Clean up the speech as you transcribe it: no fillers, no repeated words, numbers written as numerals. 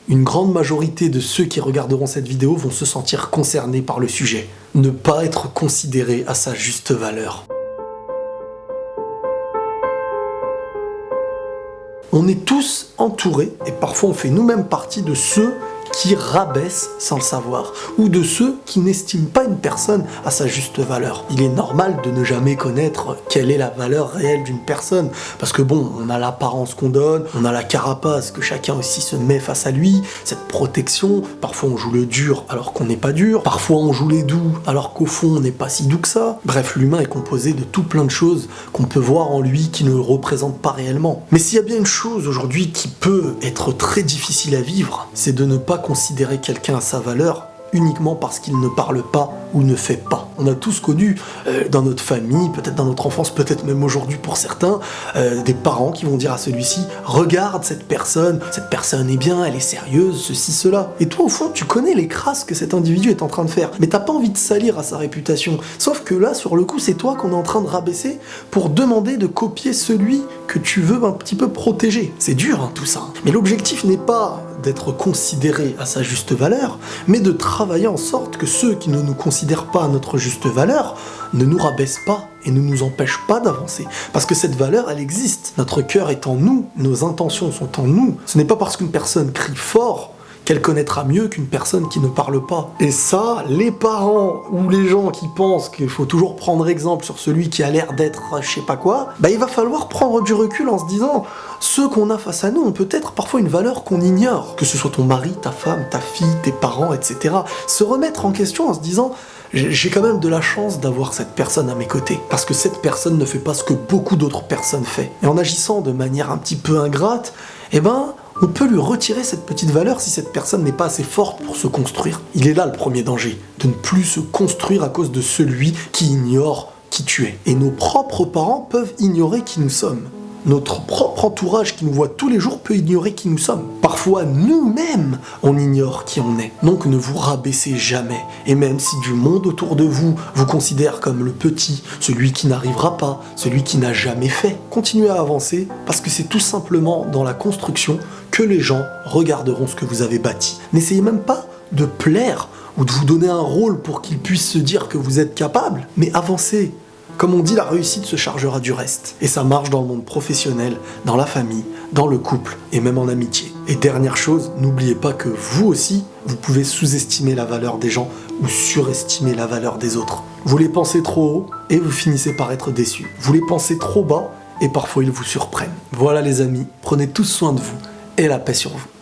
Une grande majorité de ceux qui regarderont cette vidéo vont se sentir concernés par le sujet. Ne pas être considéré à sa juste valeur. On est tous entourés, et parfois on fait nous-mêmes partie de ceux qui rabaissent sans le savoir, ou de ceux qui n'estiment pas une personne à sa juste valeur. Il est normal de ne jamais connaître quelle est la valeur réelle d'une personne, parce que bon, on a l'apparence qu'on donne, on a la carapace que chacun aussi se met face à lui, cette protection, parfois on joue le dur alors qu'on n'est pas dur, parfois on joue les doux alors qu'au fond on n'est pas si doux que ça. Bref, l'humain est composé de tout plein de choses qu'on peut voir en lui qui ne le représentent pas réellement. Mais s'il y a bien une chose aujourd'hui qui peut être très difficile à vivre, c'est de ne pas considérer quelqu'un à sa valeur uniquement parce qu'il ne parle pas ou ne fait pas. On a tous connu dans notre famille, peut-être dans notre enfance, peut-être même aujourd'hui pour certains, des parents qui vont dire à celui-ci « Regarde cette personne est bien, elle est sérieuse, ceci, cela. » Et toi au fond tu connais les crasses que cet individu est en train de faire, mais t'as pas envie de salir à sa réputation. Sauf que là sur le coup c'est toi qu'on est en train de rabaisser pour demander de copier celui que tu veux un petit peu protéger. C'est dur hein, tout ça. Mais l'objectif n'est pas d'être considéré à sa juste valeur, mais de travailler en sorte que ceux qui ne nous considèrent pas à notre juste valeur ne nous rabaissent pas et ne nous empêchent pas d'avancer. Parce que cette valeur, elle existe. Notre cœur est en nous, nos intentions sont en nous. Ce n'est pas parce qu'une personne crie fort qu'elle connaîtra mieux qu'une personne qui ne parle pas. Et ça, les parents ou les gens qui pensent qu'il faut toujours prendre exemple sur celui qui a l'air d'être je sais pas quoi, bah il va falloir prendre du recul en se disant ceux qu'on a face à nous ont peut-être parfois une valeur qu'on ignore. Que ce soit ton mari, ta femme, ta fille, tes parents, etc. Se remettre en question en se disant j'ai quand même de la chance d'avoir cette personne à mes côtés. Parce que cette personne ne fait pas ce que beaucoup d'autres personnes font. Et en agissant de manière un petit peu ingrate, eh ben on peut lui retirer cette petite valeur si cette personne n'est pas assez forte pour se construire. Il est là le premier danger, de ne plus se construire à cause de celui qui ignore qui tu es. Et nos propres parents peuvent ignorer qui nous sommes. Notre propre entourage qui nous voit tous les jours peut ignorer qui nous sommes. Parfois, nous-mêmes, on ignore qui on est. Donc ne vous rabaissez jamais. Et même si du monde autour de vous vous considère comme le petit, celui qui n'arrivera pas, celui qui n'a jamais fait, continuez à avancer parce que c'est tout simplement dans la construction que les gens regarderont ce que vous avez bâti. N'essayez même pas de plaire ou de vous donner un rôle pour qu'ils puissent se dire que vous êtes capable, mais avancez. Comme on dit, la réussite se chargera du reste. Et ça marche dans le monde professionnel, dans la famille, dans le couple et même en amitié. Et dernière chose, n'oubliez pas que vous aussi, vous pouvez sous-estimer la valeur des gens ou surestimer la valeur des autres. Vous les pensez trop haut et vous finissez par être déçus. Vous les pensez trop bas et parfois ils vous surprennent. Voilà les amis, prenez tous soin de vous et la paix sur vous.